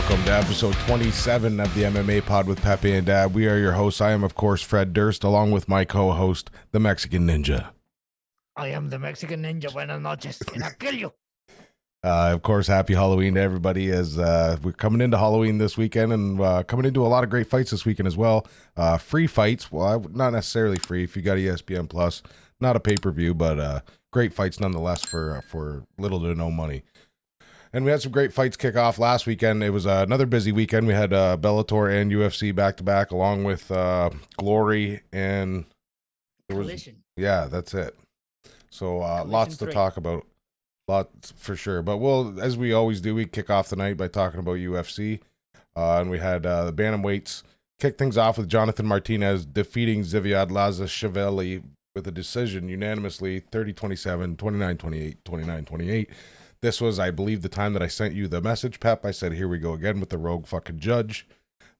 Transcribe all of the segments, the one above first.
Welcome to episode 27 of the MMA Pod with Pepe Dab. We are your hosts. I am, of course, Fred Durst, along with my co-host, the Mexican Ninja. I am the Mexican Ninja. Buenas noches, and I'll kill you. Of course, happy Halloween to everybody as we're coming into Halloween this weekend and coming into a lot of great fights this weekend as well. Free fights, well, not necessarily free if you got ESPN Plus, not a pay-per-view, but great fights nonetheless for little to no money. And we had some great fights kick off last weekend. It was another busy weekend. We had Bellator and UFC back-to-back, along with Glory and... Collision. Yeah, that's it. So lots to talk about. Lots for sure. But we'll, as we always do, we kick off the night by talking about UFC. And we had the bantamweights kick things off with Jonathan Martinez defeating Zviad Lazishvili with a decision unanimously, 30-27, 29-28, 29-28. This was, I believe, the time that I sent you the message, Pep. I said, here we go again with the rogue fucking judge.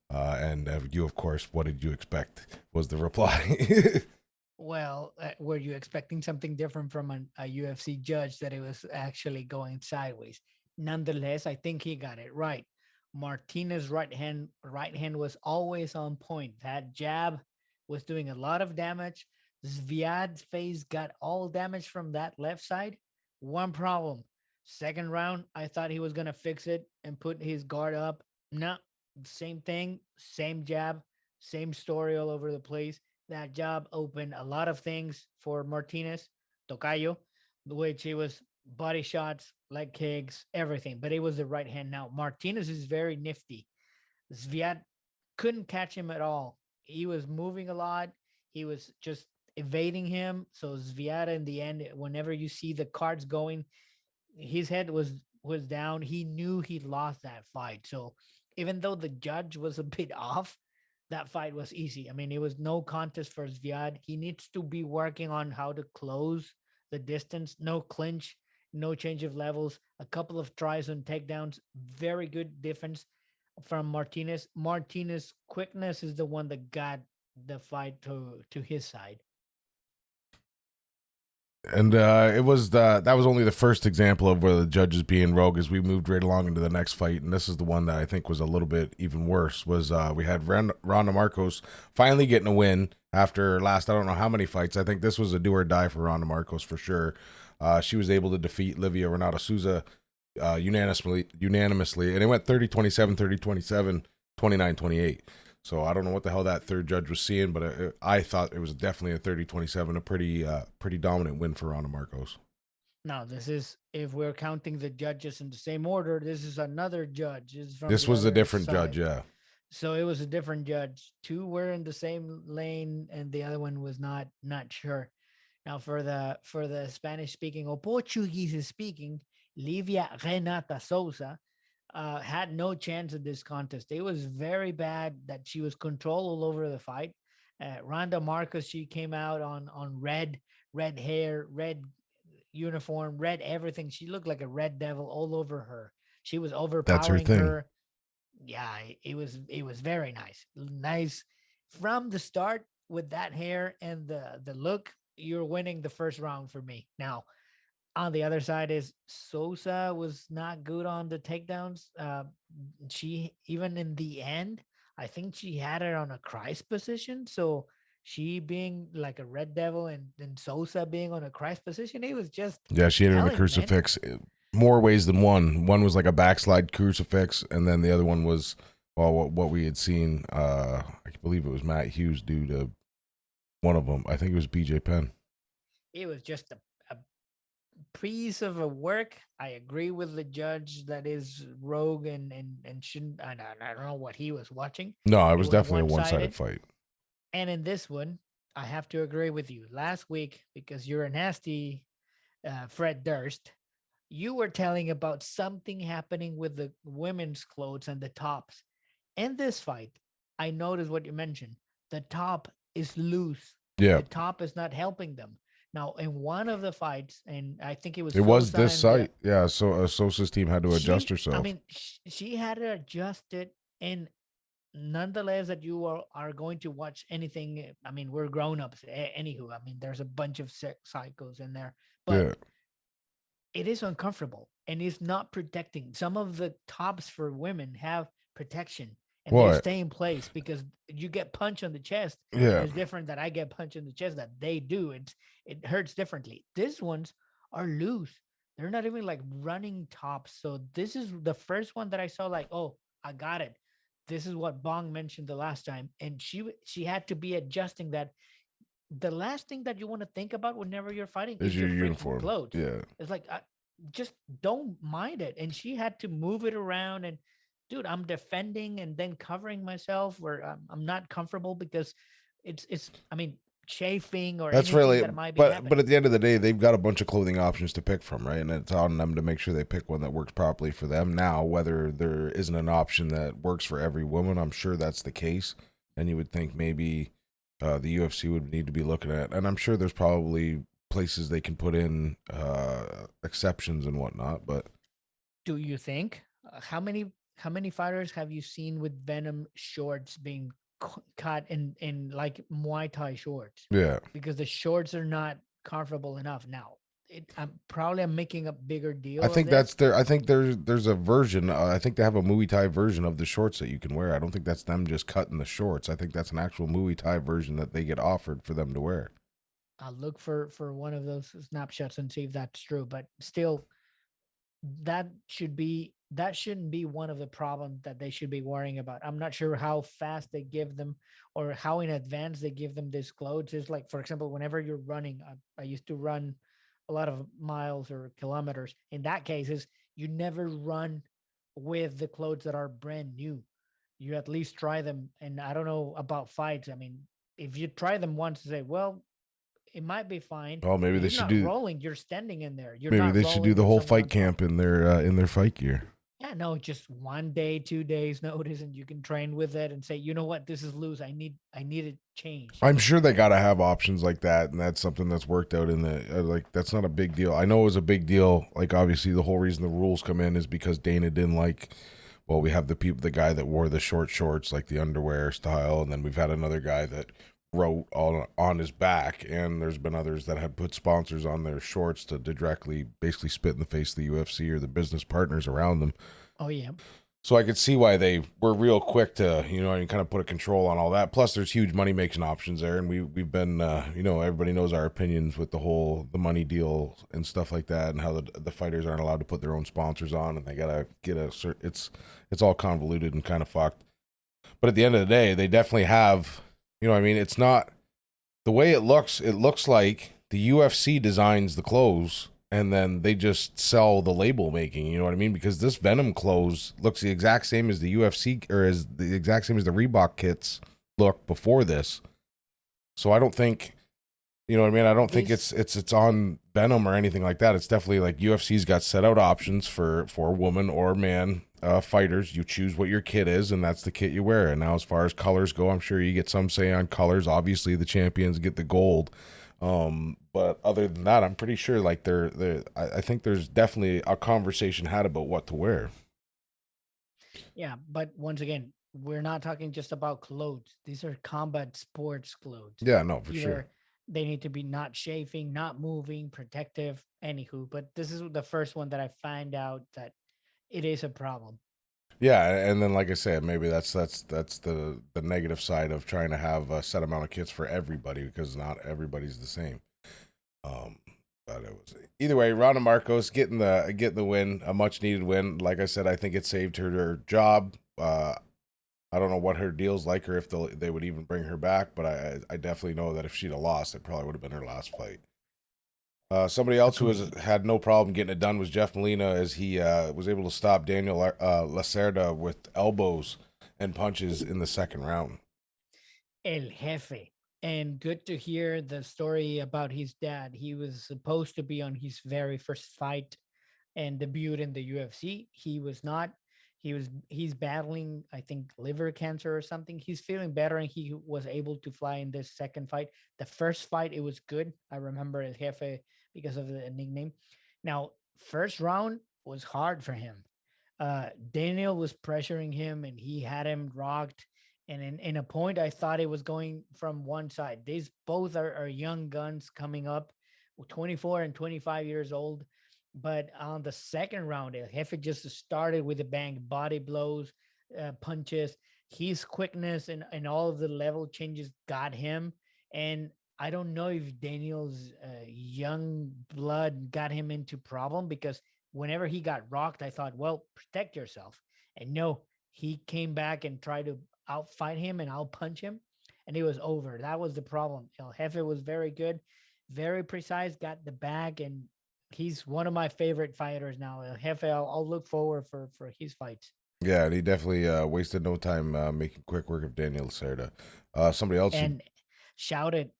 And you, of course, what did you expect was the reply. Well, were you expecting something different from a UFC judge that it was actually going sideways? Nonetheless, I think he got it right. Martinez's right hand was always on point. That jab was doing a lot of damage. Zviad's face got all damage from that left side. One problem. Second round, I thought he was going to fix it and put his guard up. No, same thing, same jab, same story all over the place. That job opened a lot of things for Martinez, Tocayo, which it was body shots, leg kicks, everything. But it was the right hand. Now, Martinez is very nifty. Zviad couldn't catch him at all. He was moving a lot. He was just evading him. So Zviad, in the end, whenever you see the cards going, his head was down. He knew he lost that fight. So even though the judge was a bit off, that fight was easy. I mean, it was no contest for Zviad. He needs to be working on how to close the distance. No clinch, no change of levels. A couple of tries on takedowns. Very good defense from Martinez. Martinez's quickness is the one that got the fight to his side. And that was only the first example of where the judges being rogue as we moved right along into the next fight. And this is the one that I think was a little bit even worse was we had Ronda Markos finally getting a win after last, I don't know how many fights. I think this was a do or die for Ronda Markos for sure. She was able to defeat Livia Renata Souza unanimously. And it went 30-27, 30-27, 29-28. So I don't know what the hell that third judge was seeing, but I thought it was definitely a 30-27, a pretty dominant win for Ronda Markos. Now, this is, if we're counting the judges in the same order, this is another judge. This was a different judge, yeah. So it was a different judge. Two were in the same lane, and the other one was not sure. Now, for the Spanish-speaking or Portuguese-speaking, Livia Renata Souza had no chance in this contest. It was very bad that she was controlled all over the fight. Ronda Markos, she came out on red hair, red uniform, red everything. She looked like a red devil all over her. She was overpowering. That's her thing. Her. Yeah, it was very nice. Nice from the start with that hair and the look. You're winning the first round for me. Now, on the other side is Souza was not good on the takedowns. She, even in the end, I think she had her on a Christ position. So she being like a red devil and Souza being on a Christ position, it was just... Yeah, she had her in a crucifix. Man. More ways than one. One was like a backslide crucifix, and then the other one was, well, what we had seen, I believe it was Matt Hughes do to one of them. I think it was BJ Penn. It was just a piece of a work. I agree with the judge that is rogue and shouldn't. I don't know what he was watching. No, it was definitely a one-sided fight. And in this one, I have to agree with you. Last week, because you're a nasty Fred Durst, you were telling about something happening with the women's clothes and the tops. In this fight, I noticed what you mentioned. The top is loose. Yeah. The top is not helping them. Now, in one of the fights, and I think it was this site. Yeah, so Souza's team had to adjust herself. I mean, she had to adjust it, and nonetheless, that you are going to watch anything. I mean, we're grown-ups. Anywho, I mean, there's a bunch of psychos in there. But it is uncomfortable, and it's not protecting. Some of the tops for women have protection and they What? stay in place because you get punched on the chest and Yeah. it's different that I get punched in the chest that they do. It hurts differently. These ones are loose. They're not even like running tops. So this is the first one that I saw like, oh, I got it. This is what Bong mentioned the last time. And she had to be adjusting that. The last thing that you want to think about whenever you're fighting Is is your your freaking uniform? clothes. Yeah. It's like just don't mind it. And she had to move it around. And dude, I'm defending and then covering myself where I'm not comfortable because it's I mean chafing or That's anything really, that might be but happening. at the end of the day, they've got a bunch of clothing options to pick from, right? And it's on them to make sure they pick one that works properly for them. Now, whether there isn't an option that works for every woman, I'm sure that's the case. And you would think maybe the UFC would need to be looking at, and I'm sure there's probably places they can put in exceptions and whatnot. But Do you think how many fighters have you seen with Venom shorts being cut in like Muay Thai shorts? yeah, Because the shorts are not comfortable enough. Now, I'm making a bigger I deal of think that's this. there. I think there's a version. I think they have a Muay Thai version of the shorts that you can wear. I don't think that's them just cutting the shorts. I think that's an actual Muay Thai version that they get offered for them to wear. I'll look for one of those snapshots and see if that's true. But still, that shouldn't be one of the problems that they should be worrying about. I'm not sure how fast they give them or how in advance they give them this clothes. It's like, for example, whenever you're running, I used to run a lot of miles or kilometers. In that case, is you never run with the clothes that are brand new. You at least try them. And I don't know about fights. I mean, if you try them once and say, well, it might be fine. Oh, maybe And they you're should not do. rolling, you're standing in there. You're Maybe not they should do rolling the with whole someone fight on top. camp in their fight gear. Yeah, no, just 1 day, 2 days notice, and you can train with it and say, you know what, this is loose. I need it changed. I'm sure they got to have options like that, and that's something that's worked out in the like. That's not a big deal. I know it was a big deal. Like obviously, the whole reason the rules come in is because Dana didn't like. Well, we have the guy that wore the short shorts, like the underwear style, and then we've had another guy that wrote on his back, and there's been others that had put sponsors on their shorts to directly, basically spit in the face of the UFC or the business partners around them. Oh yeah. So I could see why they were real quick to, and kind of put a control on all that. Plus, there's huge money making options there, and we've been, everybody knows our opinions with the money deal and stuff like that, and how the fighters aren't allowed to put their own sponsors on, and they gotta get it's all convoluted and kind of fucked. But at the end of the day, they definitely have, it's not the way it looks. It looks like the UFC designs the clothes and then they just sell the label making, you know what I mean? Because this Venom clothes looks the exact same as the UFC or as the exact same as the Reebok kits look before this. So I don't think, you know what I mean? I don't think This it's on Venom or anything like that. It's definitely like UFC's got set out options for woman or man fighters. You choose what your kit is, and that's the kit you wear. And now, as far as colors go, I'm sure you get some say on colors. Obviously, the champions get the gold. But other than that, I'm pretty sure like I think there's definitely a conversation had about what to wear. Yeah, but once again, we're not talking just about clothes. These are combat sports clothes. Yeah, no, for sure. Either they need to be not chafing, not moving, protective, anywho. But this is the first one that I find out that it is a problem. Yeah, and then like I said, maybe that's the negative side of trying to have a set amount of kits for everybody because not everybody's the same. Um, but it was either way. Ronda Markos getting the win, a much needed win. Like I said, I think it saved her job. I don't know what her deal's like or if they would even bring her back, but I definitely know that if she'd have lost, it probably would have been her last fight. Somebody else who Agreed. had no problem getting it done was Jeff Molina, as he was able to stop Daniel Lacerda with elbows and punches in the second round. El Jefe. And good to hear the story about his dad. He was supposed to be on his very first fight and debuted in the UFC. He was not. He's battling, I think, liver cancer or something. He's feeling better and he was able to fly in this second fight. The first fight, it was good. I remember El Jefe because of the nickname. Now, first round was hard for him. Daniel was pressuring him and he had him rocked. And in a point, I thought it was going from one side. These both are young guns coming up, 24 and 25 years old. But on the second round, El Jefe just started with a bang, body blows. punches. His quickness and all of the level changes got him. And I don't know if Daniel's young blood got him into problem, because whenever he got rocked, I thought, well, protect yourself. And no, he came back and tried to outfight him and outpunch him, and it was over. That was the problem. El Jefe was very good, very precise, got the bag, and he's one of my favorite fighters now. El Jefe, I'll look forward for his fights. Yeah, and he definitely wasted no time making quick work of Daniel Lacerda. Somebody else who, And shouted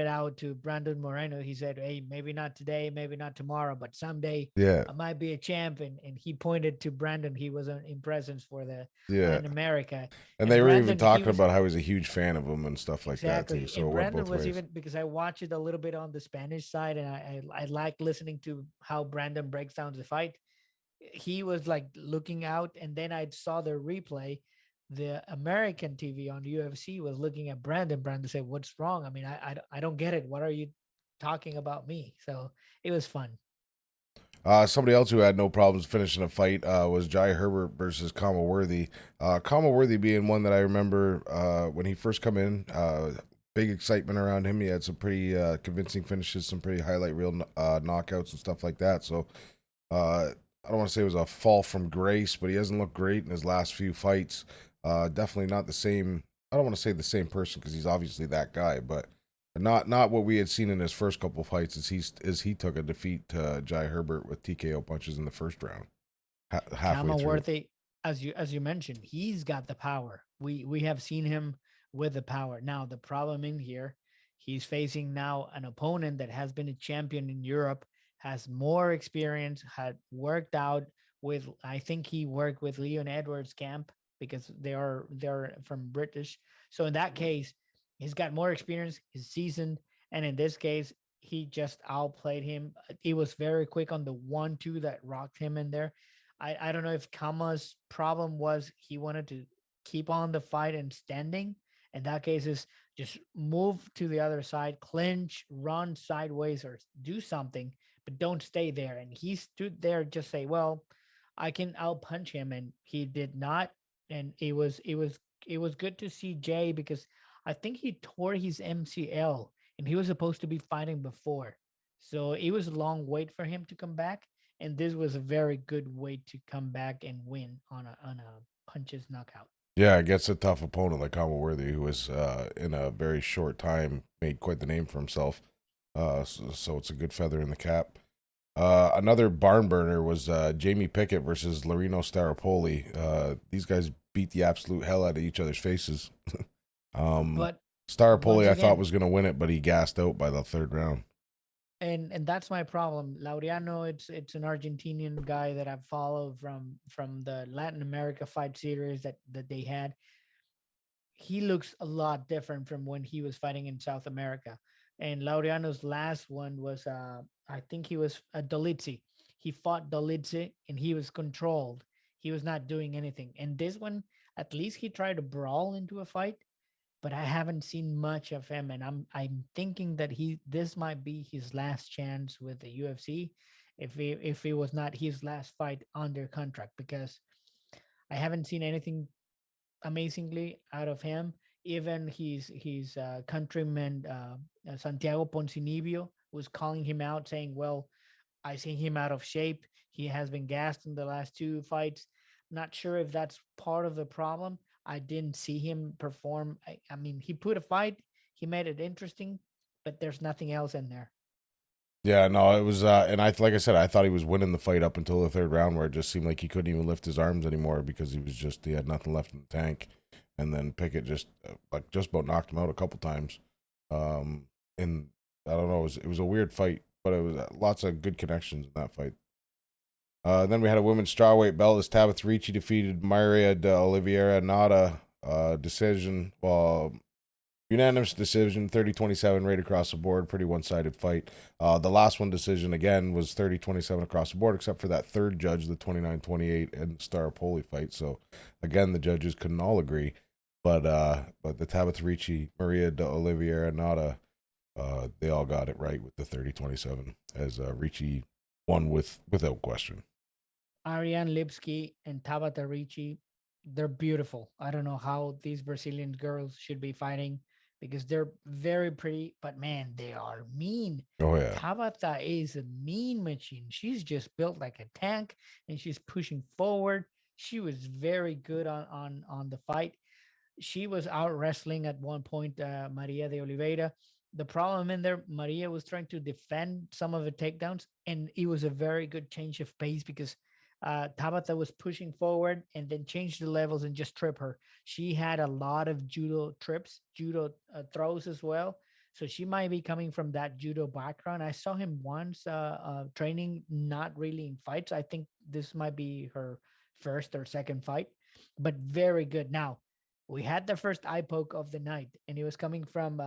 out to Brandon Moreno. He said, "Hey, maybe not today, maybe not tomorrow, but someday yeah, I might be a champ." And he pointed to Brandon. He was in presence for the yeah, Latin America, and and they were even Brandon, he talking was about how he's a huge fan of him and stuff like that too. exactly. So And it went Brandon both was ways. even, because I watched it a little bit on the Spanish side, and I like listening to how Brandon breaks down the fight. He was like looking out, and then I saw the replay. The American TV on UFC was looking at Brandon. Brandon said, "What's wrong? I mean, I don't get it. What are you talking about me?" So it was fun. Somebody else who had no problems finishing a fight was Jai Herbert versus Kama Worthy. Kama Worthy being one that I remember when he first come in. Big excitement around him. He had some pretty convincing finishes, some pretty highlight reel knockouts and stuff like that. So I don't want to say it was a fall from grace, but he hasn't looked great in his last few fights. Definitely not the same. I don't want to say the same person because he's obviously that guy, but not what we had seen in his first couple fights. As he took a defeat to Jai Herbert with TKO punches in the first round, halfway through. Worthy, as you mentioned, he's got the power. We have seen him with the power. Now the problem in here, he's facing now an opponent that has been a champion in Europe, has more experience, had worked out with. I think he worked with Leon Edwards' camp, because they're from British. So in that case, he's got more experience. He's seasoned, and in this case, he just outplayed him. He was very quick on the 1-2 that rocked him in there. I don't know if Kama's problem was he wanted to keep on the fight and standing. In that case, is just move to the other side, clinch, run sideways, or do something, but don't stay there. And he stood there, just say, "Well, I'll punch him," and he did not. And it was good to see Jay, because I think he tore his MCL, and he was supposed to be fighting before, so it was a long wait for him to come back, and this was a very good way to come back and win on a punches knockout. Yeah, against a tough opponent like Kama Worthy, who was in a very short time made quite the name for himself. So it's a good feather in the cap. Another barn burner was Jamie Pickett versus Larino Staropoli. These guys beat the absolute hell out of each other's faces. um, But once Staropoli, I thought again, was going to win it, but he gassed out by the third round. and that's my problem. Laureano, it's an Argentinian guy that I've followed from the Latin America fight series that they had. He looks a lot different from when he was fighting in South America. And Laureano's last one was, I think he was Dolice. He fought Dolice and he was controlled. He was not doing anything. And this one, at least he tried to brawl into a fight, but I haven't seen much of him. And I'm thinking that this might be his last chance with the UFC, if it was not his last fight under contract, because I haven't seen anything amazingly out of him. Even his countryman, Santiago Poncinibio, was calling him out, saying, "Well, I see him out of shape. He has been gassed in the last two fights." Not sure if that's part of the problem. I didn't see him perform. I mean, he put a fight, he made it interesting, but there's nothing else in there. Yeah, no, it was, and like I said, I thought he was winning the fight up until the third round, where it just seemed like he couldn't even lift his arms anymore because he had nothing left in the tank, and then Pickett just about knocked him out a couple times, and I don't know, it was a weird fight, but it was lots of good connections in that fight. Then we had a women's strawweight belt as Tabitha Ricci defeated Maria de Oliveira Nada, decision. Well, unanimous decision, 30-27 right across the board. Pretty one-sided fight. The last one decision, again, was 30-27 across the board, except for that third judge, the 29-28 and Staropoli fight. So, again, the judges couldn't all agree. But the Tabitha Ricci, Maria de Oliveira Nada, they all got it right with the 30-27, as Ricci won without question. Ariane Lipski and Tabata Ricci, they're beautiful. I don't know how these Brazilian girls should be fighting because they're very pretty, but man, they are mean. Oh yeah. Tabata is a mean machine. She's just built like a tank and she's pushing forward. She was very good on the fight. She was out wrestling at one point, Maria de Oliveira. The problem in there, Maria was trying to defend some of the takedowns, and it was a very good change of pace because Tabata was pushing forward and then changed the levels and just trip her. She had a lot of judo trips, judo throws as well. So she might be coming from that judo background. I saw him once training, not really in fights. I think this might be her first or second fight, but very good. Now, we had the first eye poke of the night, and it was coming from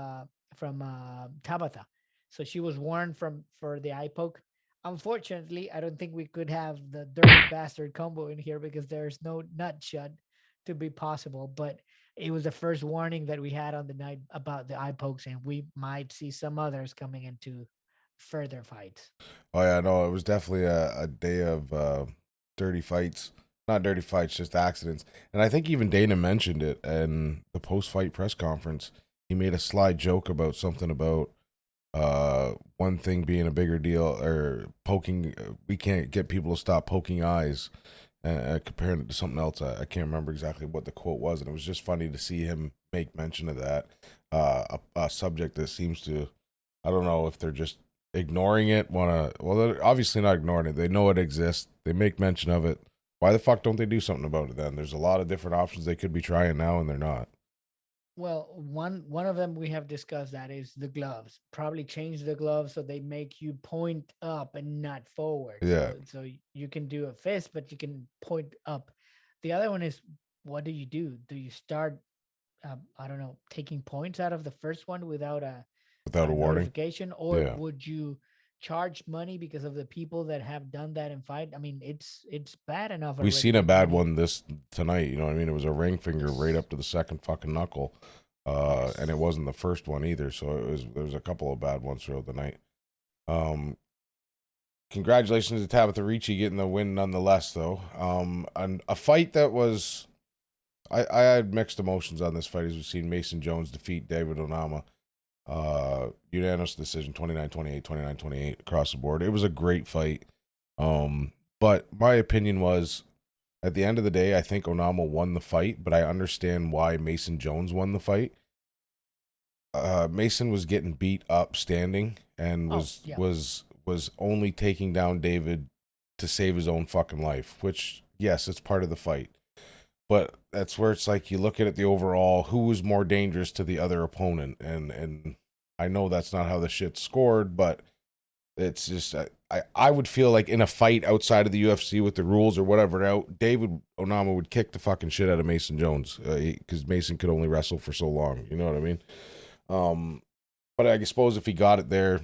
Tabata. So she was warned from for the eye poke. Unfortunately, I don't think we could have the dirty bastard combo in here because there's no nut shot to be possible. But it was the first warning that we had on the night about the eye pokes, and we might see some others coming into further fights. Oh yeah, no, it was definitely a day of dirty fights. Not dirty fights, just accidents. And I think even Dana mentioned it in the post-fight press conference. He made a sly joke about something about one thing being a bigger deal or poking. We can't get people to stop poking eyes. Comparing it to something else, I can't remember exactly what the quote was, and it was just funny to see him make mention of that. A subject that seems to, I don't know if they're just ignoring it. Well, they're obviously not ignoring it. They know it exists. They make mention of it. Why the fuck don't they do something about it then? There's a lot of different options they could be trying now, and they're not. Well, one of them we have discussed that is the gloves. Probably change the gloves so they make you point up and not forward. Yeah, So you can do a fist, but you can point up. The other one is what do you do? Do you start I don't know, taking points out of the first one without without a a warning. notification, or Yeah. would you charge money because of the people that have done that in fight? I mean, it's bad enough We already seen a the bad money. one this tonight. You know what I mean? It was a ring finger right Yes, up to the second fucking knuckle, and it yes. wasn't the first one either. So there was a couple of bad ones throughout the night. Um, Congratulations to Tabitha Ricci getting the win nonetheless, though. And a fight that was I had mixed emotions on this fight as we've seen Mason Jones defeat David Onama. Unanimous decision 29-28, 29-28 across the board. It was a great fight. But my opinion was at the end of the day, I think Onama won the fight, but I understand why Mason Jones won the fight. Mason was getting beat up standing and Oh, was yeah. was was only taking down David to save his own fucking life, which yes, it's part of the fight. But that's where it's like you look at it the overall, who was more dangerous to the other opponent, and I know that's not how the shit's scored, but it's just I would feel like in a fight outside of the UFC with the rules or whatever out, David Onama would kick the fucking shit out of Mason Jones because Mason could only wrestle for so long. You know what I mean? Um, but I suppose if he got it there,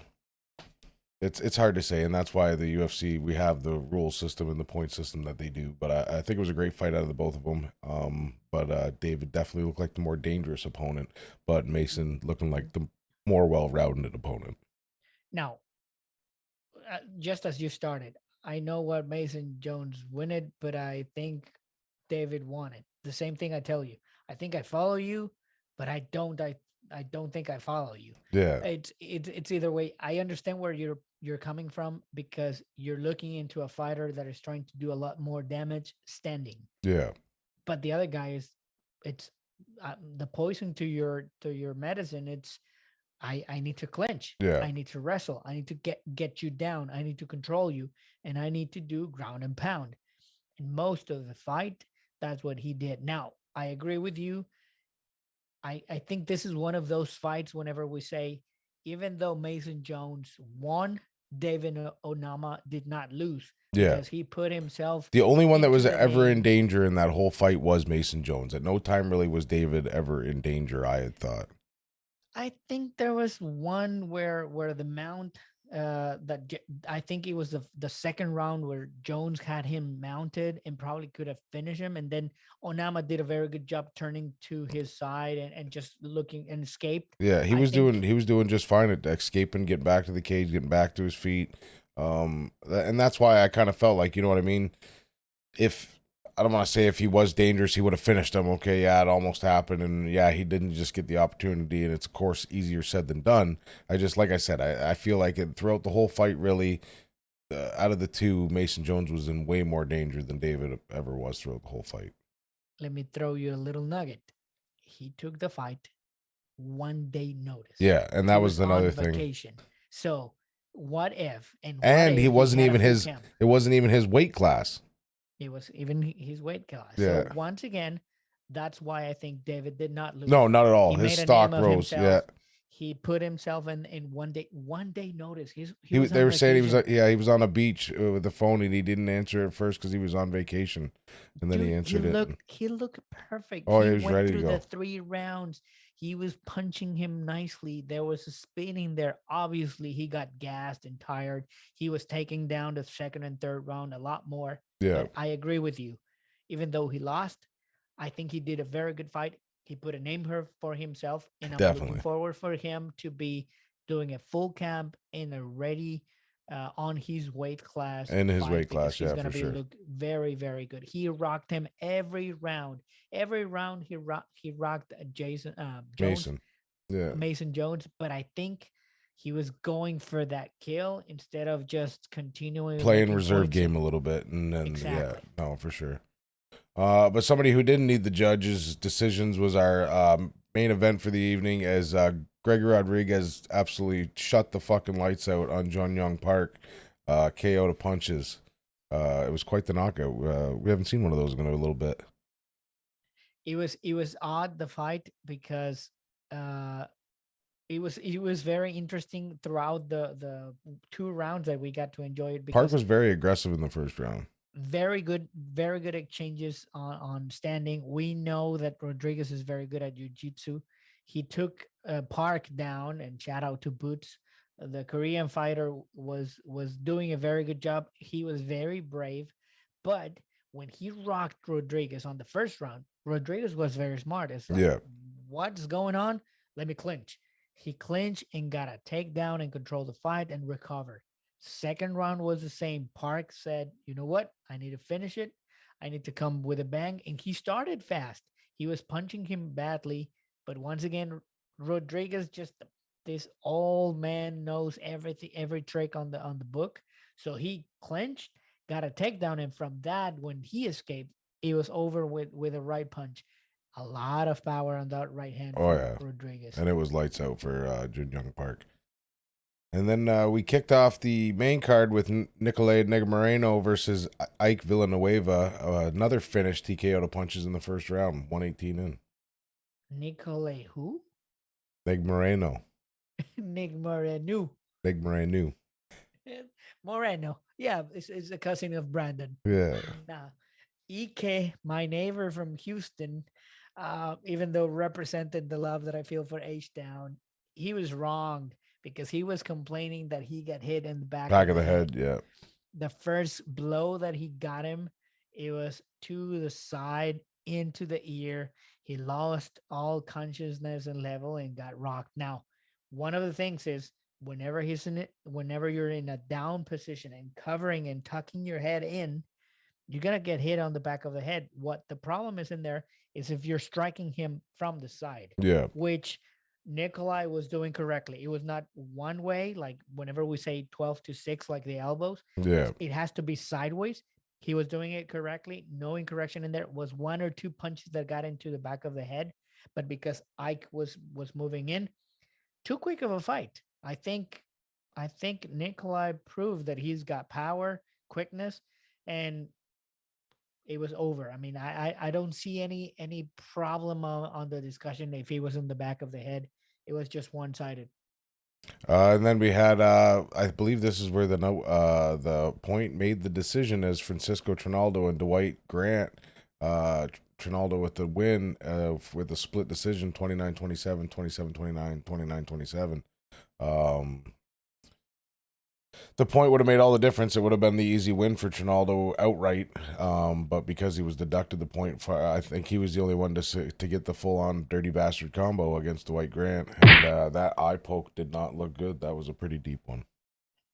it's hard to say, and that's why the UFC we have the rule system and the point system that they do. But I think it was a great fight out of the both of them. But David definitely looked like the more dangerous opponent, but Mason looking like the more well-rounded opponent. Now, just as you started, I know what Mason Jones win it, but I think David won it. The same thing I tell you. I think I follow you, but I don't think I follow you. Yeah, It's either way. I understand where you're coming from because you're looking into a fighter that is trying to do a lot more damage standing. yeah, But the other guy is it's the poison to your medicine. It's I need to clinch. yeah. I need to wrestle. I need to get you down. I need to control you, and I need to do ground and pound. And most of the fight, that's what he did. Now, I agree with you. I think this is one of those fights whenever we say, even though Mason Jones won, David Onama did not lose Yeah. because he put himself The only one that into was the ever in ring. danger in that whole fight was Mason Jones. At no time really was David ever in danger, I had thought. I think there was one where the mount I think it was the second round where Jones had him mounted and probably could have finished him, and then Onama did a very good job turning to his side and just looking and escaped. Yeah, I think he was doing just fine at escaping, getting back to the cage, getting back to his feet. And that's why I kind of felt like, you know what I mean? If I don't want to say if he was dangerous, he would have finished him. Okay, yeah, it almost happened, and yeah, he didn't just get the opportunity, and it's of course easier said than done. Like I said, I feel like throughout the whole fight, really, out of the two, Mason Jones was in way more danger than David ever was throughout the whole fight. Let me throw you a little nugget. He took the fight 1 day notice. Yeah, and that He was was on another thing. vacation. So what And he he wasn't had a even full his. camp? It wasn't even his weight class. It was even his weight class. Yeah. So once again, that's why I think David did not lose. No, not at all. He His made a stock name of rose. himself. Yeah. He put himself in 1 day notice. He was They on were saying he was. vacation. He was on a beach with the phone, and he didn't answer at first because he was on vacation, and then he Dude, answered it. he looked perfect. Oh, He he was went ready to through the go. 3 rounds. He was punching him nicely. There was a spinning there. Obviously, he got gassed and tired. He was taking down the second and third round a lot more. Yeah, But I agree with you. Even though he lost, I think he did a very good fight. He put a name for himself, and I'm looking definitely. forward for him to be doing a full camp in a ready on his weight class In his fight weight because class, he's yeah, gonna for be sure. look very very good. He rocked him every round. Every round he rocked Jason Jones, Mason. Yeah, Mason Jones. But I think he was going for that kill instead of just continuing playing making reserve points. game And a little bit, and then yeah, exactly, no, for sure. But somebody who didn't need the judges' decisions was our main event for the evening, as Gregory Rodriguez absolutely shut the fucking lights out on John Young Park, KO to punches. It was quite the knockout. We haven't seen one of those in a little bit. it was odd the fight because uh it was very interesting throughout the 2 rounds that we got to enjoy it Park because was very aggressive in the first round. very good exchanges on standing. We know that Rodriguez is very good at jiu-jitsu. He took Park down, and shout out to Boots. The Korean fighter was doing a very good job. He was very brave, but when he rocked Rodriguez on the first round, Rodriguez was very smart. It's like, Yeah, what's going on? Let me clinch. He clinched and got a takedown and controlled the fight and recovered. Second round was the same. Park said, you know what? I need to finish it. I need to come with a bang. And he started fast. He was punching him badly. But once again, Rodriguez just this old man knows everything, every trick on the book. So he clenched, got a takedown, and from that, when he escaped, it was over with a right punch. A lot of power on that right hand oh for yeah, Rodriguez. and it was lights out for Jun Young Park. And then we kicked off the main card with Nicolai Negumereanu versus Ike Villanueva. Another finish TKO to punches in the first round, 118 in. Nicolai who? Negumereanu. Negumereanu. Negumereanu. Moreno. Yeah, it's a cousin of Brandon. Yeah. Nah. Ike, my neighbor from Houston, even though represented the love that I feel for H Town, he was wrong because he was complaining that he got hit in the back Back of of the the head. head, yeah. The first blow that he got him, it was to the side into the ear. He lost all consciousness and level and got rocked. Now, one of the things is whenever you're in a down position and covering and tucking your head in, you're gonna get hit on the back of the head. What the problem is in there is if you're striking him from the side, Yeah. which Nikolai was doing correctly. It was not one way, like whenever we say 12 to 6, like the elbows, Yeah. it has to be sideways. He was doing it correctly. No incorrection in there. Was one or two punches that got into the back of the head, but because Ike was moving in, too quick of a fight. I think Nikolai proved that he's got power, quickness, and it was over. I mean, I don't see any problem on the discussion if he was in the back of the head. It was just one sided. And then we had, I believe this is where the point made the decision as Francisco Trinaldo and Dwight Grant. Trinaldo with the win with a split decision, 29-27, 27-29, 29-27. The point would have made all the difference. It would have been the easy win for Trinaldo outright. But because he was deducted the point, I think he was the only one to get the full-on dirty bastard combo against Dwight Grant. And that eye poke did not look good. That was a pretty deep one.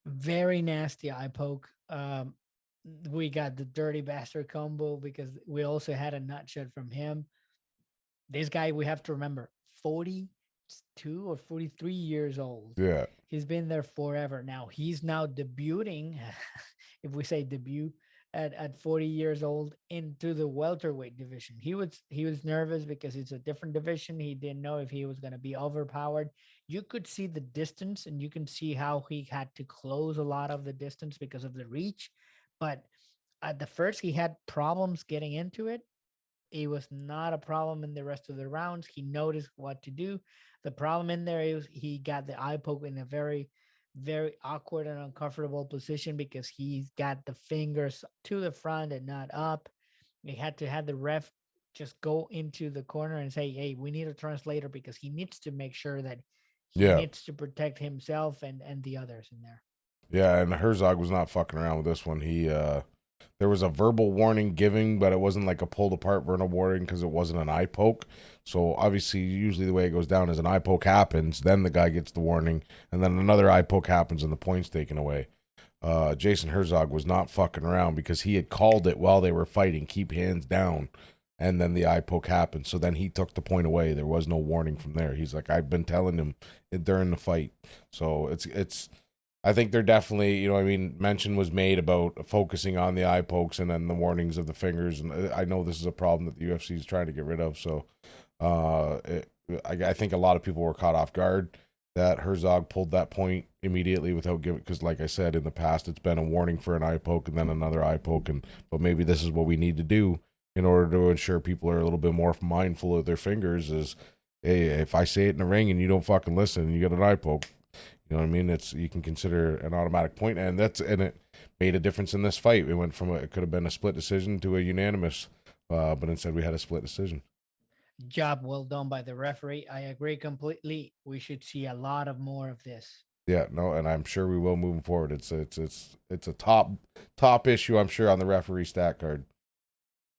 Very nasty eye poke. We got the dirty bastard combo because we also had a nut shot from him. This guy, we have to remember, 42 or 43 years old. Yeah. He's been there forever. Now he's now debuting, if we say debut, at 40 years old into the welterweight division. He was nervous because it's a different division. He didn't know if he was going to be overpowered. You could see the distance and you can see how he had to close a lot of the distance because of the reach. But at the first, he had problems getting into it. It was not a problem in the rest of the rounds. He noticed what to do. The problem in there is he got the eye poke in a very, very awkward and uncomfortable position because he's got the fingers to the front and not up. He had to have the ref just go into the corner and say, "Hey, we need a translator because he needs to make sure that he Yeah. needs to protect himself and the others in there." Yeah, and Herzog was not fucking around with this one. There was a verbal warning giving, but it wasn't like a pulled apart verbal warning because it wasn't an eye poke. So obviously, usually the way it goes down is an eye poke happens, then the guy gets the warning, and then another eye poke happens and the point's taken away. Jason Herzog was not fucking around because he had called it while they were fighting, keep hands down, and then the eye poke happened. So then he took the point away. There was no warning from there. He's like, I've been telling him during the fight. So it's I think they're definitely, you know, I mean, mention was made about focusing on the eye pokes and then the warnings of the fingers. And I know this is a problem that the UFC is trying to get rid of. So I think a lot of people were caught off guard that Herzog pulled that point immediately without giving, because like I said, in the past, it's been a warning for an eye poke and then another eye poke. But maybe this is what we need to do in order to ensure people are a little bit more mindful of their fingers is, hey, if I say it in the ring and you don't fucking listen, you get an eye poke. You know what I mean? It's you can consider an automatic point, and it made a difference in this fight. It went from it could have been a split decision to a unanimous, but instead we had a split decision. Job well done by the referee. I agree completely. We should see a lot of more of this. Yeah, no, and I'm sure we will moving forward. It's a top issue, I'm sure, on the referee stat card.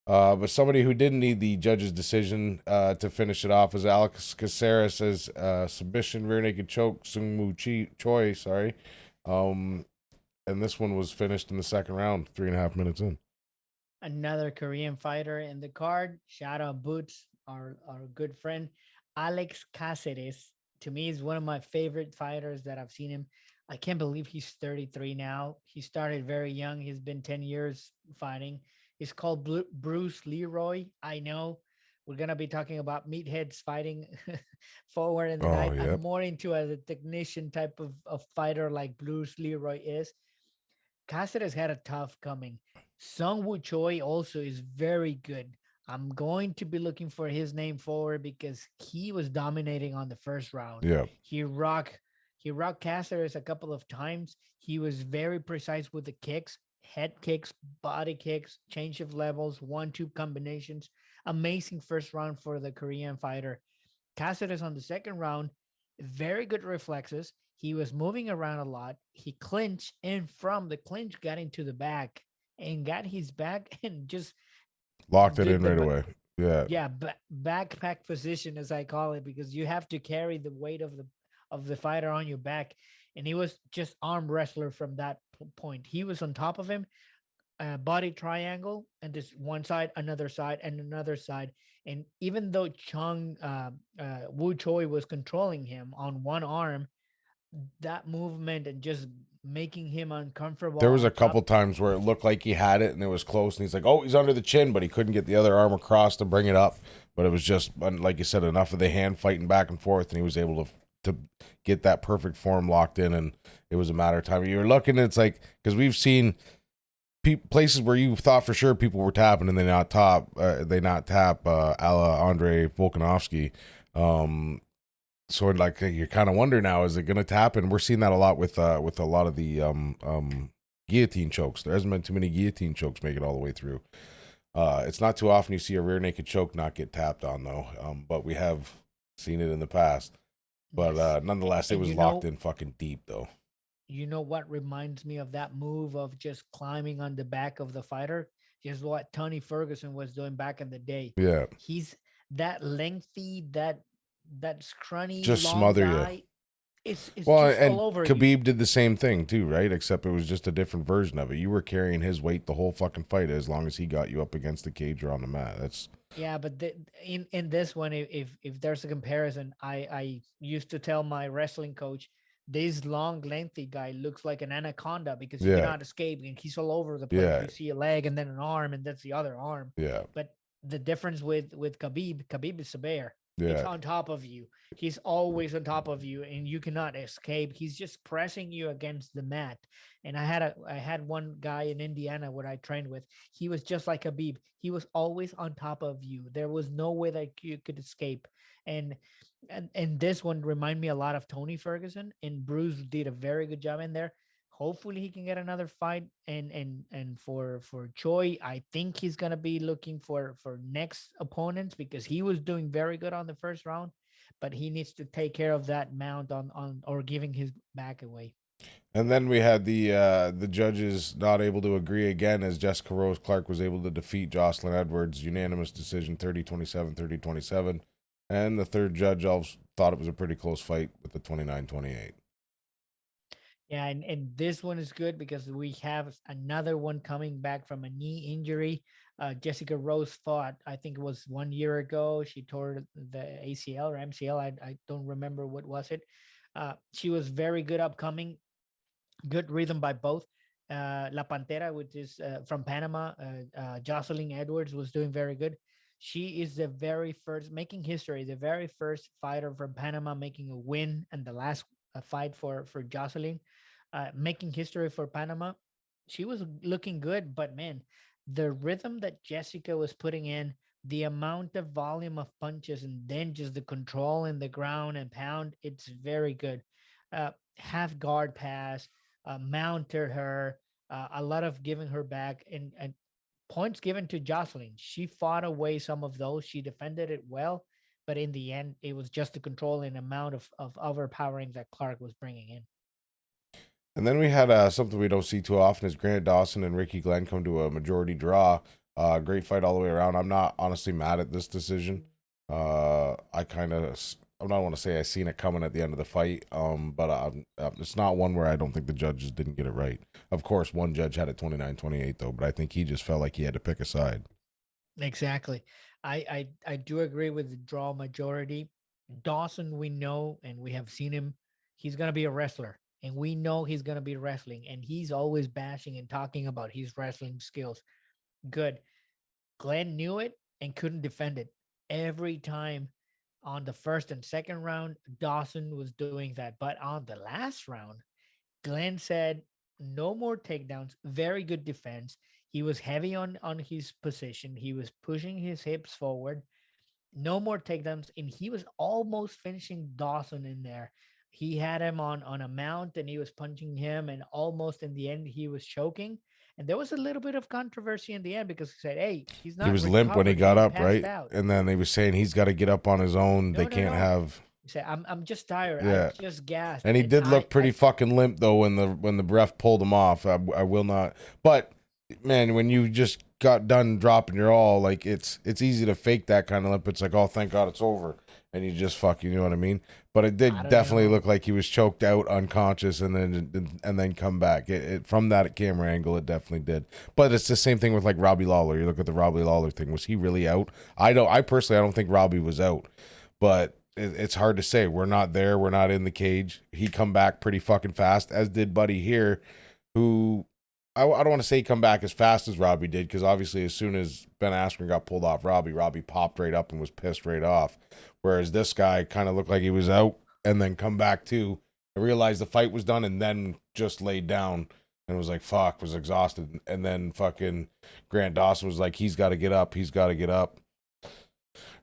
But somebody who didn't need the judge's decision to finish it off was Alex Caceres' submission rear naked choke Choi. Sorry, and this one was finished in the second round, 3.5 minutes in. Another Korean fighter in the card. Shout out Boots, our good friend. Alex Caceres, to me, is one of my favorite fighters that I've seen him. I can't believe he's 33 now. He started very young. He's been 10 years fighting. He's called Bruce Leroy. I know we're going to be talking about meatheads fighting forward in the Oh, night. I'm yep. more into a technician type of fighter like Bruce Leroy is. Caceres had a tough coming. Sung Woo Choi also is very good. I'm going to be looking for his name forward because he was dominating on the first round. Yeah. He rocked Caceres a couple of times. He was very precise with the kicks, head kicks, body kicks, change of levels, 1-2 combinations. Amazing first round for the Korean fighter. Caceres on the second round, very good reflexes. He was moving around a lot. He clinched, and from the clinch, got into the back and got his back and just Locked it did in the right away. Yeah. yeah backpack position, as I call it, because you have to carry the weight of the fighter on your back. And he was just arm wrestler from that point. He was on top of him, body triangle, and this one side, another side, and another side. And even though Wu Choi was controlling him on one arm, that movement and just making him uncomfortable There was a on couple top. times where it looked like he had it and it was close, and he's like, "Oh, he's under the chin," but he couldn't get the other arm across to bring it up. But it was just like you said, enough of the hand fighting back and forth, and he was able to get that perfect form locked in, and it was a matter of time. You were looking, it's like because we've seen places where you thought for sure people were tapping and they not tap, a la Andre Volkanovski. So like you kind of wonder now, is it going to happen? We're seeing that a lot with a lot of the guillotine chokes. There hasn't been too many guillotine chokes make it all the way through. It's not too often you see a rear naked choke not get tapped on though. But we have seen it in the past. But Yes. nonetheless, it And was locked in fucking deep though. you know what reminds me of that move of just climbing on the back of the fighter? Just what Tony Ferguson was doing back in the day. Yeah, He's that lengthy, that scrawny, just long smother you. guy. It's Well, just all and over you. Khabib did the same thing too, right? Except it was just a different version of it. You were carrying his weight the whole fucking fight as long as he got you up against the cage or on the mat. That's Yeah, but in this one, if there's a comparison, I used to tell my wrestling coach, this long, lengthy guy looks like an anaconda because he yeah, cannot escape and he's all over the place. yeah, You see a leg and then an arm and that's the other arm. yeah, But the difference with Khabib is a bear. It's yeah. on top of you. He's always on top of you and you cannot escape. He's just pressing you against the mat. And I had one guy in Indiana where I trained with. He was just like Habib. He was always on top of you. There was no way that you could escape. And and this one remind me a lot of Tony Ferguson. And Bruce did a very good job in there. Hopefully he can get another fight. And for Choi, I think he's gonna be looking for next opponents because he was doing very good on the first round, but he needs to take care of that mount on or giving his back away. And then we had the judges not able to agree again as Jessica Rose Clark was able to defeat Jocelyn Edwards unanimous decision 30-27, 30-27. And the third judge also thought it was a pretty close fight with the 29-28. Yeah, and this one is good because we have another one coming back from a knee injury. Jessica Rose fought, I think it was 1 year ago. She tore the ACL or MCL. I don't remember what was it. She was very good upcoming, good rhythm by both. La Pantera, which is from Panama, Jocelyn Edwards was doing very good. She is the very first making history, the very first fighter from Panama making a win, and the last fight for Jocelyn, making history for Panama. She was looking good, but man, the rhythm that Jessica was putting in, the amount of volume of punches, and then just the control in the ground and pound, it's very good. Half guard pass, mounted her, a lot of giving her back, and points given to Jocelyn. She fought away some of those. She defended it well, but in the end, it was just the control and amount of overpowering that Clark was bringing in. And then we had something we don't see too often is Grant Dawson and Ricky Glenn come to a majority draw. Great fight all the way around. I'm not honestly mad at this decision. I kind of, I don't want to say I seen it coming at the end of the fight, but it's not one where I don't think the judges didn't get it right. Of course, one judge had it 29-28 though, but I think he just felt like he had to pick a side. Exactly. I do agree with the draw majority. Dawson, we know and we have seen him. He's gonna be a wrestler, and we know he's gonna be wrestling, and he's always bashing and talking about his wrestling skills. Good. Glenn knew it and couldn't defend it. Every time on the first and second round, Dawson was doing that. But on the last round, Glenn said no more takedowns, very good defense. He was heavy on his position. He was pushing his hips forward. No more takedowns, and he was almost finishing Dawson in there. He had him on a mount, and he was punching him, and almost in the end, he was choking. And there was a little bit of controversy in the end because he said, "Hey, he's He not was limp when he recovered. got He up, passed right? out." And then they were saying he's got to get up on his own. They No, no, can't no. have, He said, "I'm just tired. I yeah. just gassed." And he And did I look pretty I fucking limp though when the ref pulled him off. I will not. But man, when you just got done dropping your all, like it's easy to fake that kind of limp. It's like, oh, thank God it's over, and you just fucking, you know what I mean? But it I did don't definitely know. look like he was choked out, unconscious, and then come back. It from that camera angle, it definitely did. But it's the same thing with like Robbie Lawler. You look at the Robbie Lawler thing. Was he really out? I personally, I don't think Robbie was out, but it's hard to say. We're not there. We're not in the cage. He come back pretty fucking fast, as did Buddy here, who I don't want to say come back as fast as Robbie did, because obviously as soon as Ben Askren got pulled off Robbie popped right up and was pissed right off. Whereas this guy kind of looked like he was out and then come back too. I realized the fight was done and then just laid down and was like, fuck, was exhausted. And then fucking Grant Dawson was like, he's got to get up. He's got to get up.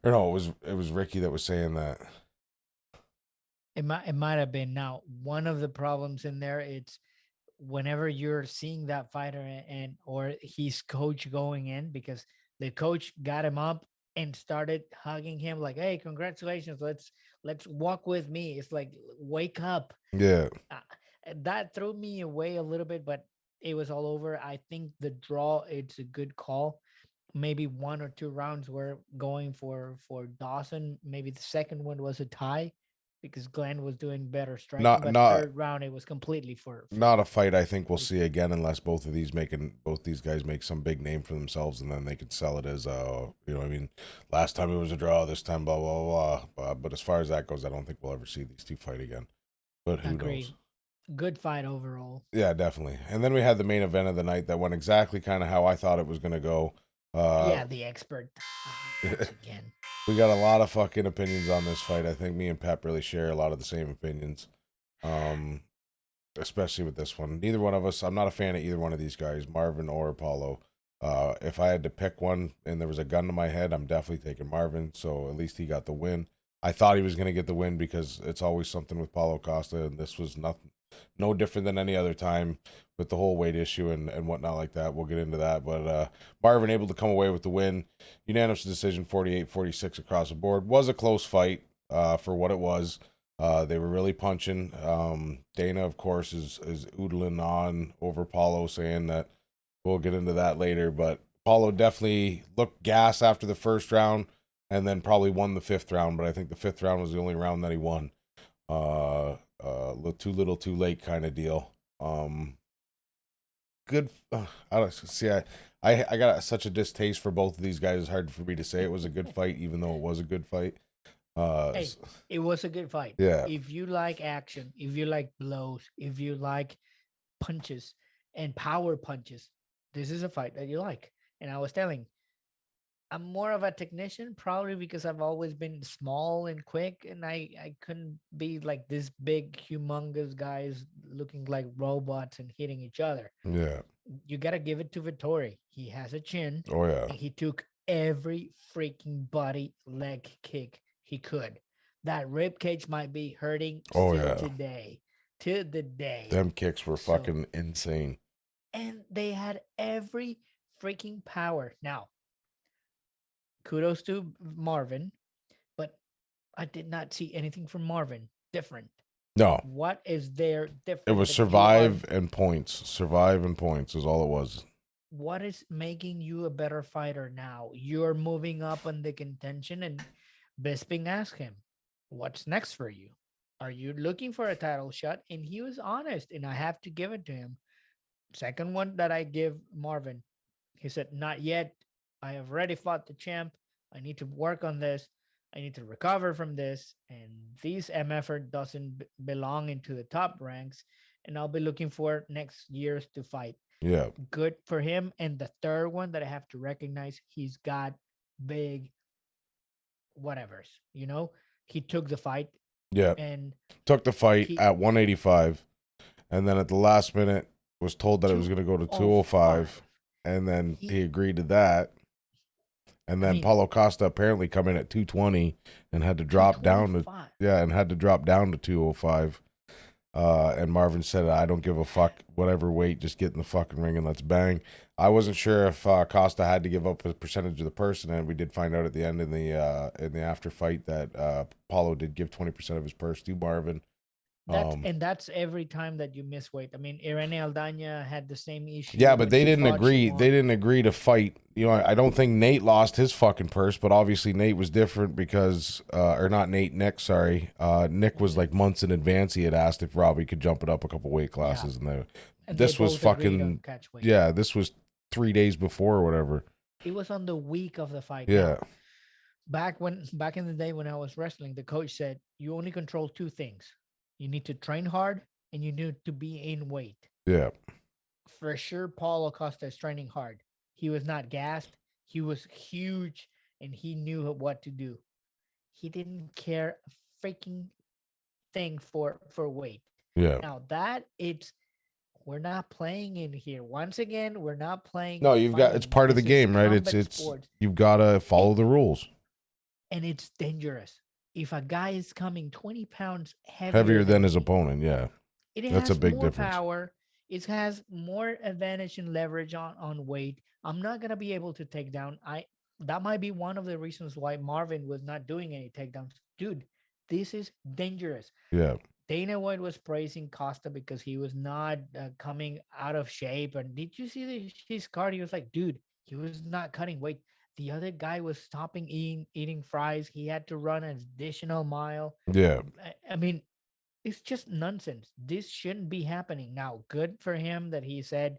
Or no, it was Ricky that was saying that. It might have been. Now, one of the problems in there, it's whenever you're seeing that fighter and or his coach going in because the coach got him up and started hugging him like, "Hey, congratulations, let's walk with me." It's like, wake up. Yeah. uh, that threw me away a little bit, but it was all over. I think the draw, it's a good call. Maybe one or two rounds were going for Dawson. Maybe the second one was a tie. because Glenn was doing better striking. Not But not third round, it was completely not for a fight I think we'll see again unless both these guys make some big name for themselves, and then they could sell it as you know what I mean, last time it was a draw, this time blah blah blah. But as far as that goes, I don't think we'll ever see these two fight again. But who knows? agree. Good fight overall. Yeah, definitely. And then we had the main event of the night that went exactly kind of how I thought it was going to go. Yeah, the expert once again. We got a lot of fucking opinions on this fight. I think me and Pep really share a lot of the same opinions, especially with this one. Neither one of us, I'm not a fan of either one of these guys, Marvin or Apollo. If I had to pick one and there was a gun to my head, I'm definitely taking Marvin. So at least he got the win. I thought he was going to get the win because it's always something with Paulo Costa, and this was no different than any other time with the whole weight issue and whatnot like that. We'll get into that. But Marvin able to come away with the win. Unanimous decision, 48-46 across the board. Was a close fight for what it was. They were really punching. Dana, of course, is oodling on over Paulo, saying that we'll get into that later. But Paulo definitely looked gas after the first round and then probably won the fifth round. But I think the fifth round was the only round that he won. Too little, too late kind of deal. Good. I don't see. I got such a distaste for both of these guys. It's hard for me to say it was a good fight, even though it was a good fight. Hey, it was a good fight. Yeah. If you like action, if you like blows, if you like punches and power punches, this is a fight that you like. And I was telling, I'm more of a technician, probably because I've always been small and quick, and I couldn't be like this big, humongous guys looking like robots and hitting each other. Yeah. You gotta give it to Vettori. He has a chin, Oh yeah. and he took every freaking body leg kick he could. That rib cage might be hurting Oh still yeah. today, to the day. Them kicks were So, fucking insane. and they had every freaking power. Now, kudos to Marvin, but I did not see anything from Marvin different. No, What is there different? it was that you are? survive and points. Survive and points is all it was. What is making you a better fighter now? You're moving up on the contention, and Bisping asked him, "What's next for you? Are you looking for a title shot?" And he was honest, and I have to give it to him. Second one that I give Marvin, he said, "Not yet. I have already fought the champ. I need to work on this. I need to recover from this. And this MFer doesn't belong into the top ranks. And I'll be looking for next years to fight." Yeah. Good for him. And the third one that I have to recognize, he's got big whatevers. He took the fight Yeah. and Took the fight he at 185, and then at the last minute was told that it was going to go to 205, and then he agreed to that. And then Paulo Costa apparently come in at 220 and had to drop down to 205. And Marvin said, "I don't give a fuck, whatever weight, just get in the fucking ring and let's bang." I wasn't sure if Costa had to give up a percentage of the person, and we did find out at the end in the after fight that Paulo did give 20% of his purse to Marvin. That's every time that you miss weight. I mean, Irene Aldana had the same issue. Yeah, but they didn't agree. They didn't agree to fight. I don't think Nate lost his fucking purse, but obviously Nate was different because, or not Nate, Nick. Sorry, Nick was like months in advance. He had asked if Robbie could jump it up a couple weight classes, and this was fucking yeah. This was 3 days before or whatever. It was on the week of the fight. Yeah. Back in the day when I was wrestling, the coach said you only control two things. You need to train hard and you need to be in weight. Yeah. For sure, Paulo Costa is training hard. He was not gassed. He was huge and he knew what to do. He didn't care a freaking thing for weight. Yeah. Now we're not playing in here. Once again, we're not playing. No, it's part of the game, right? It's sports. You've got to follow the rules. And it's dangerous. If a guy is coming 20 pounds heavier than his opponent, yeah. That's a big difference. Power. It has more advantage and leverage on weight. I'm not gonna be able to take down. That might be one of the reasons why Marvin was not doing any takedowns. Dude, this is dangerous. Yeah. Dana White was praising Costa because he was not coming out of shape. And did you see his card? He was like, dude, he was not cutting weight. The other guy was stopping eating fries. He had to run an additional mile. Yeah. I mean, it's just nonsense. This shouldn't be happening. Now, good for him that he said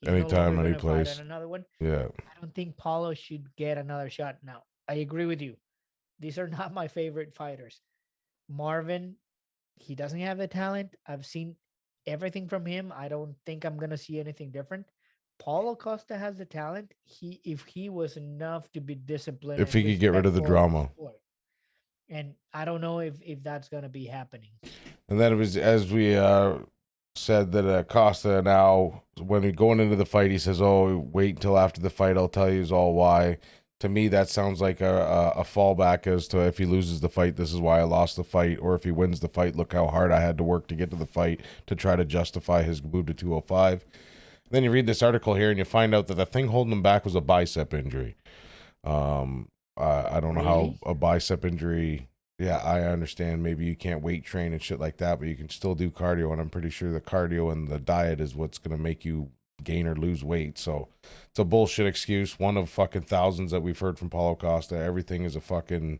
he's no longer Anytime, going any to fight on place. another one. Yeah. I don't think Paulo should get another shot. Now, I agree with you. These are not my favorite fighters. Marvin, he doesn't have the talent. I've seen everything from him. I don't think I'm going to see anything different. Paulo Costa has the talent. If he was enough to be disciplined If and he could get rid of the respectful of the drama. sport. And I don't know if that's going to be happening. And then it was, as we said, that Costa now, when he going into the fight, he says, "Oh, wait until after the fight. I'll tell you all why." To me, that sounds like a fallback as to if he loses the fight, this is why I lost the fight, or if he wins the fight, look how hard I had to work to get to the fight to try to justify his move to 205. Then you read this article here and you find out that the thing holding him back was a bicep injury. I don't know how Really? a bicep injury. Yeah, I understand. Maybe you can't weight train and shit like that, but you can still do cardio. And I'm pretty sure the cardio and the diet is what's going to make you gain or lose weight. So it's a bullshit excuse. One of fucking thousands that we've heard from Paulo Costa. Everything is a fucking, you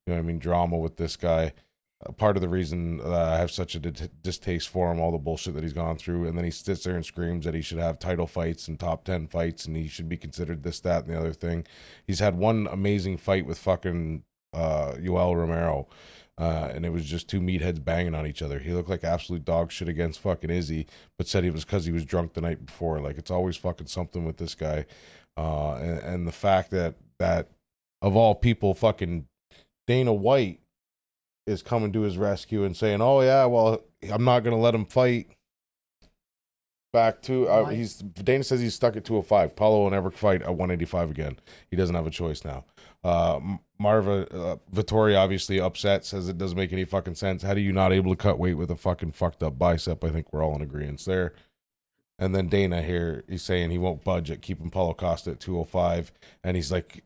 know what I mean, drama with this guy. Part of the reason I have such a distaste for him, all the bullshit that he's gone through, and then he sits there and screams that he should have title fights and top 10 fights, and he should be considered this, that, and the other thing. He's had one amazing fight with fucking Yoel Romero, and it was just two meatheads banging on each other. He looked like absolute dog shit against fucking Izzy, but said he was because he was drunk the night before. Like, it's always fucking something with this guy, and the fact that of all people, fucking Dana White is coming to his rescue and saying, "Oh yeah, well, I'm not gonna let him fight." Back to Why? he's Dana says he's stuck at 205. Paulo will never fight at 185 again. He doesn't have a choice now. Vettori obviously upset, says it doesn't make any fucking sense. How do you not able to cut weight with a fucking fucked up bicep? I think we're all in agreement there. And then Dana here, he's saying he won't budge at keeping Paulo Costa at 205, and he's like,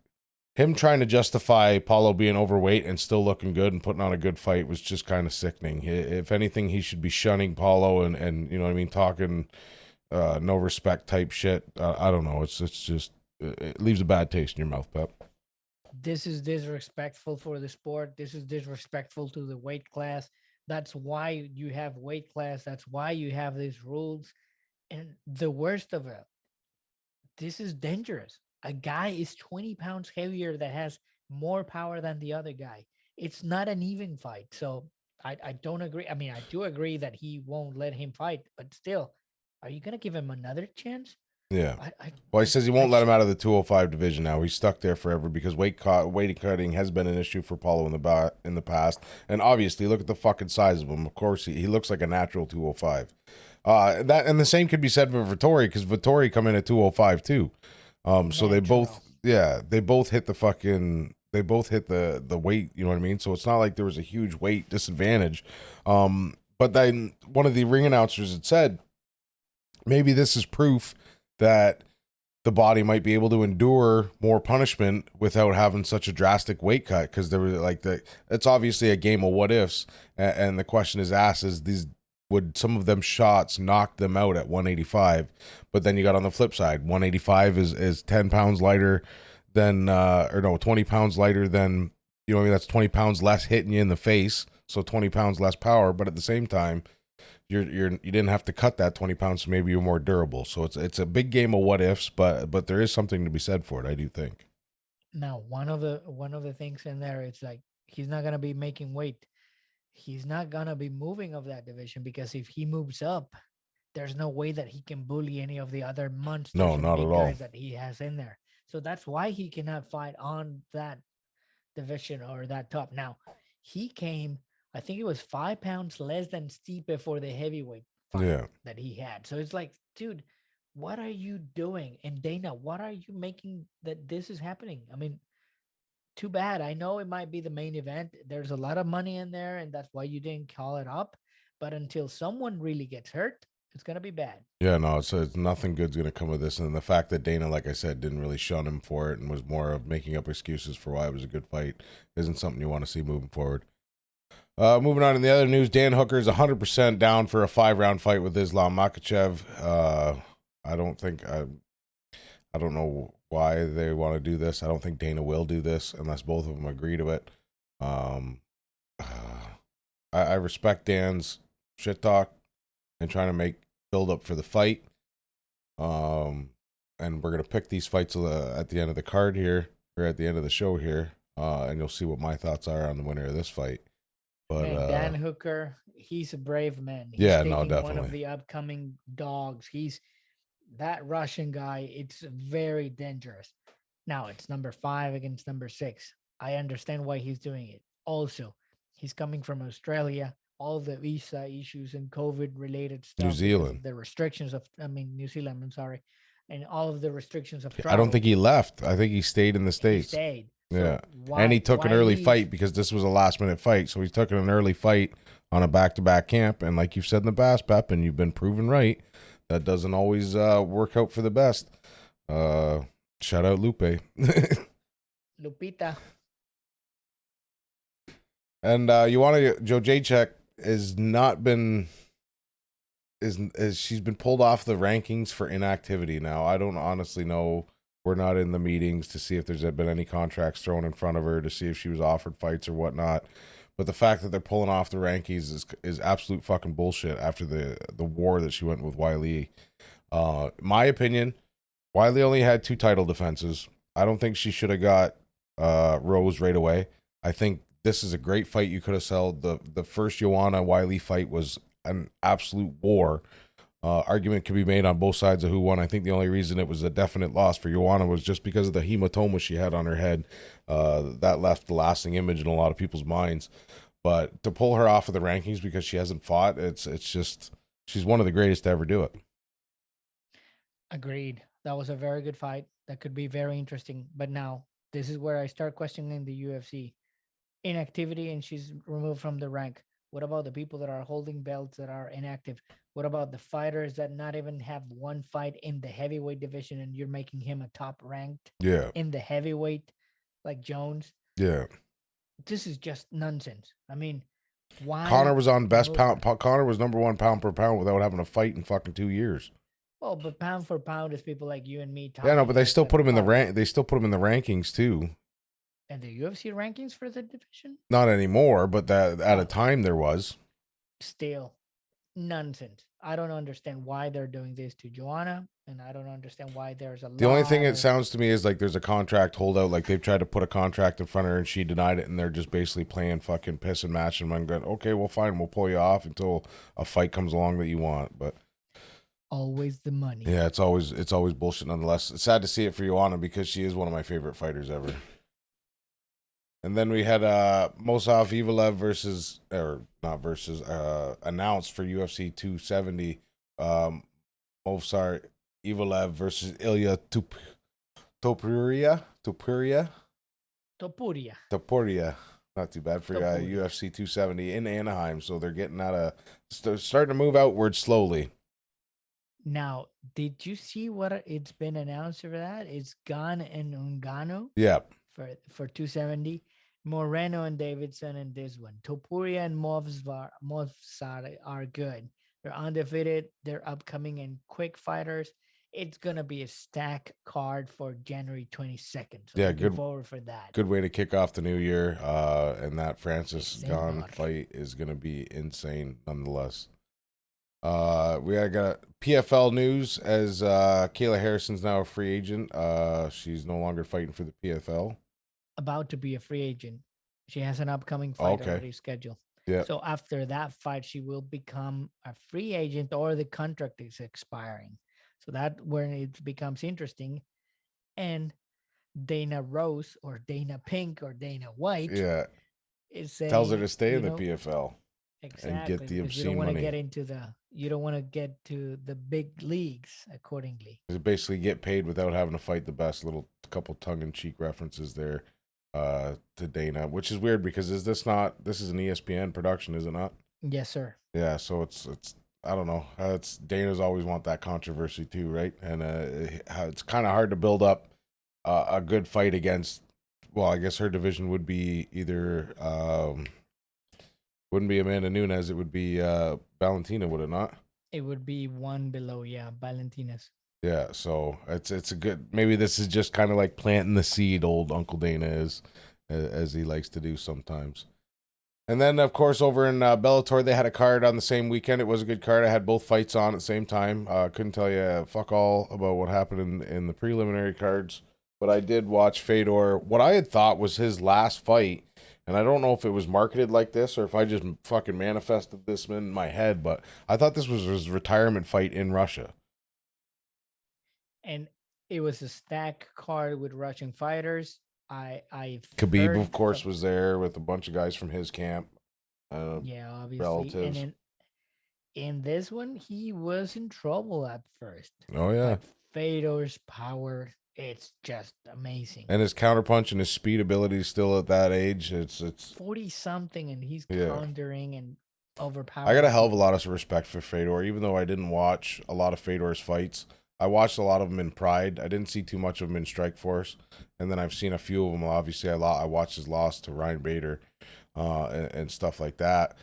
him trying to justify Paulo being overweight and still looking good and putting on a good fight was just kind of sickening. If anything, he should be shunning Paulo and you know what I mean, talking no respect type shit. I don't know. It's just it leaves a bad taste in your mouth, Pep. This is disrespectful for the sport. This is disrespectful to the weight class. That's why you have weight class. That's why you have these rules. And the worst of it, this is dangerous. A guy is 20 pounds heavier that has more power than the other guy. It's not an even fight. So I don't agree. I mean, I do agree that he won't let him fight, but still, are you gonna give him another chance? Yeah. I I Well, he says he I won't let sh- him out of the 205 division now. He's stuck there forever because weight cutting has been an issue for Paulo in the past. And obviously, look at the fucking size of him. Of course, he looks like a natural 205. That and the same could be said for Vettori because Vettori come in at 205 too. So they both, natural. yeah, they both hit the weight. You know what I mean? So it's not like there was a huge weight disadvantage. But then one of the ring announcers had said maybe this is proof that the body might be able to endure more punishment without having such a drastic weight cut because there was like it's obviously a game of what ifs, and the question is asked is these would some of them shots knock them out at 185, but then you got on the flip side 185 is 10 pounds lighter than or no 20 pounds lighter than, you know what I mean, that's 20 pounds less hitting you in the face, so 20 pounds less power, but at the same time you didn't have to cut that 20 pounds, so maybe you're more durable. So it's a big game of what ifs, but there is something to be said for it, I do think. Now, one of the things in there, it's like he's not gonna be making weight. He's not gonna be moving of that division because if he moves up, there's no way that he can bully any of the other No, monsters and not at big all. guys that he has in there. So that's why he cannot fight on that division or that top. Now, he came, I think it was 5 pounds less than Stipe for the heavyweight fight Yeah. that he had. So it's like, dude, what are you doing? And Dana, what are you making that this is happening? I mean, too bad. I know it might be the main event. There's a lot of money in there, and that's why you didn't call it up. But until someone really gets hurt, it's gonna be bad. Yeah, no, it's nothing good's gonna come of this, and the fact that Dana, like I said, didn't really shun him for it and was more of making up excuses for why it was a good fight isn't something you want to see moving forward. Moving on in the other news, Dan Hooker is 100% down for a 5-round fight with Islam Makhachev. I don't think I don't know why they want to do this. I don't think Dana will do this unless both of them agree to it. Um, I respect Dan's shit talk and trying to make build up for the fight. And we're gonna pick these fights at the end of the card here, or at the end of the show here, and you'll see what my thoughts are on the winner of this fight. But Man, Dan Hooker, he's a brave man. He's yeah, no, taking one of definitely. the upcoming dogs. He's that Russian guy. It's very dangerous. Now it's number 5 against number 6. I understand why he's doing it. Also, he's coming from Australia. All the visa issues and COVID related New stuff because Zealand. of the restrictions of, I mean, New Zealand, I'm sorry, and all of the restrictions of I don't think travel. he left. I think he stayed in the He States. stayed. Yeah. So And he took an why early leave? fight because this was a last minute fight. So he's taking an early fight on a back to back camp. And like you've said in the past, Pep, and you've been proven right, that doesn't always work out for the best. Shout out Lupe. Lupita. And Joe Jacek has not been is she's been pulled off the rankings for inactivity now. I don't honestly know. We're not in the meetings to see if there's been any contracts thrown in front of her to see if she was offered fights or whatnot. But the fact that they're pulling off the rankings is absolute fucking bullshit after the war that she went with Wiley. My opinion, Wiley only had 2 title defenses. I don't think she should have got Rose right away. I think this is a great fight you could have sold. The first Joanna Wiley fight was an absolute war. Argument could be made on both sides of who won. I think the only reason it was a definite loss for Joanna was just because of the hematoma she had on her head. That left a lasting image in a lot of people's minds. But to pull her off of the rankings because she hasn't fought, it's just she's one of the greatest to ever do it. Agreed. That was a very good fight. That could be very interesting. But now, this is where I start questioning the UFC. Inactivity and she's removed from the rank. What about the people that are holding belts that are inactive? What about the fighters that not even have one fight in the heavyweight division and you're making him a top ranked Yeah, in the heavyweight like Jones? yeah. This is just nonsense. I mean, Connor why was on best remove pound. her? Connor was number 1 pound per pound without having a fight in fucking 2 years. Well, but pound for pound is people like you and me Yeah, no, but talking they this still that put him in the are rank. They still put him in the rankings too. and the UFC rankings for the division. Not anymore, but that at a Oh, time there was. still nonsense. I don't understand why they're doing this to Joanna, and I don't understand why there's a The only thing lot it of sounds to me is like there's a contract holdout. Like they've tried to put a contract in front of her and she denied it, and they're just basically playing fucking piss and match. And I'm going, okay, well, fine, we'll pull you off until a fight comes along that you want. But always the money. yeah, it's always bullshit. Nonetheless, it's sad to see it for Joanna because she is one of my favorite fighters ever. And then we had Mosaf Evelev versus, or not versus, announced for UFC 270. Mosar Evelev versus Ilya Topuria. Topuria. Not too bad for Topuria. UFC 270 in Anaheim. So they're getting starting to move outward slowly. Now, did you see what it's been announced for that? It's Gan and Ungano Yeah. for 270. Moreno and Davidson in this one. Topuria and Movsar are good. They're undefeated. They're upcoming and quick fighters. It's gonna be a stack card for January 22nd. So Yeah, looking forward for that. good way to kick off the new year. And that Francis Gane December. fight is going to be insane nonetheless. We got PFL news as Kayla Harrison's now a free agent. She's no longer fighting for the PFL. About to be a free agent. She has an upcoming Oh, fight okay. already scheduled. Yeah. So after that fight, she will become a free agent or the contract is expiring. So that when it becomes interesting. And Dana Rose or Dana Pink or Dana White Yeah. is saying, Tells her to stay you in the know, PFL and get exactly the because you don't obscene want to money. get into the you don't want to get to the big leagues accordingly. Basically get paid without having to fight the best. Little couple tongue-in-cheek references there to Dana, which is weird because this is an ESPN production, is it not? Yes, sir. Yeah, so it's I don't know. It's Dana's always want that controversy too, right? And it's kind of hard to build up a good fight against. Well, I guess her division would be either wouldn't be Amanda Nunes, it would be Valentina, would it not? It would be one below, yeah, Valentina's. Yeah, so it's a good. Maybe this is just kind of like planting the seed. Old Uncle Dana is, as he likes to do sometimes. And then, of course, over in Bellator, they had a card on the same weekend. It was a good card. I had both fights on at the same time. Couldn't tell you fuck all about what happened in the preliminary cards, but I did watch Fedor. What I had thought was his last fight, and I don't know if it was marketed like this or if I just fucking manifested this in my head, but I thought this was his retirement fight in Russia. And it was a stack card with Russian fighters. I've Khabib, of heard course, from, was there with a bunch of guys from his camp, uh, yeah, obviously. And relatives. in this one, he was in trouble at first, Oh yeah, but Fedor's power, it's just amazing. and his counterpunch and his speed ability still at that age. It's 40 something, and he's yeah. countering and I got a overpowering hell of a people. lot of respect for Fedor, even though I didn't watch a lot of Fedor's fights. I watched a lot of them in Pride. I didn't see too much of them in Strike Force, and then I've seen a few of them. Obviously, I watched his loss to Ryan Bader, and stuff like that.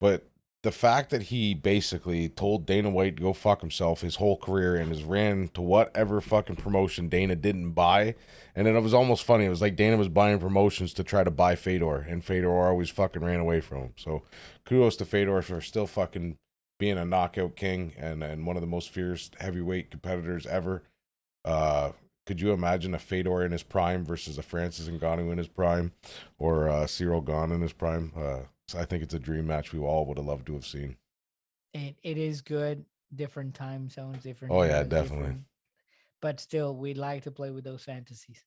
But the fact that he basically told Dana White to go fuck himself his whole career and has ran to whatever fucking promotion Dana didn't buy, and then it was almost funny. It was like Dana was buying promotions to try to buy Fedor, and Fedor always fucking ran away from him. So kudos to Fedor for still fucking being a knockout king and one of the most fierce heavyweight competitors ever. Uh, could you imagine a Fedor in his prime versus a Francis Ngannou in his prime, or Cyril Gane in his prime? So I think it's a dream match we all would have loved to have seen. It is good. Different time zones, different Oh yeah, eras, definitely. different. But still, we like to play with those fantasies.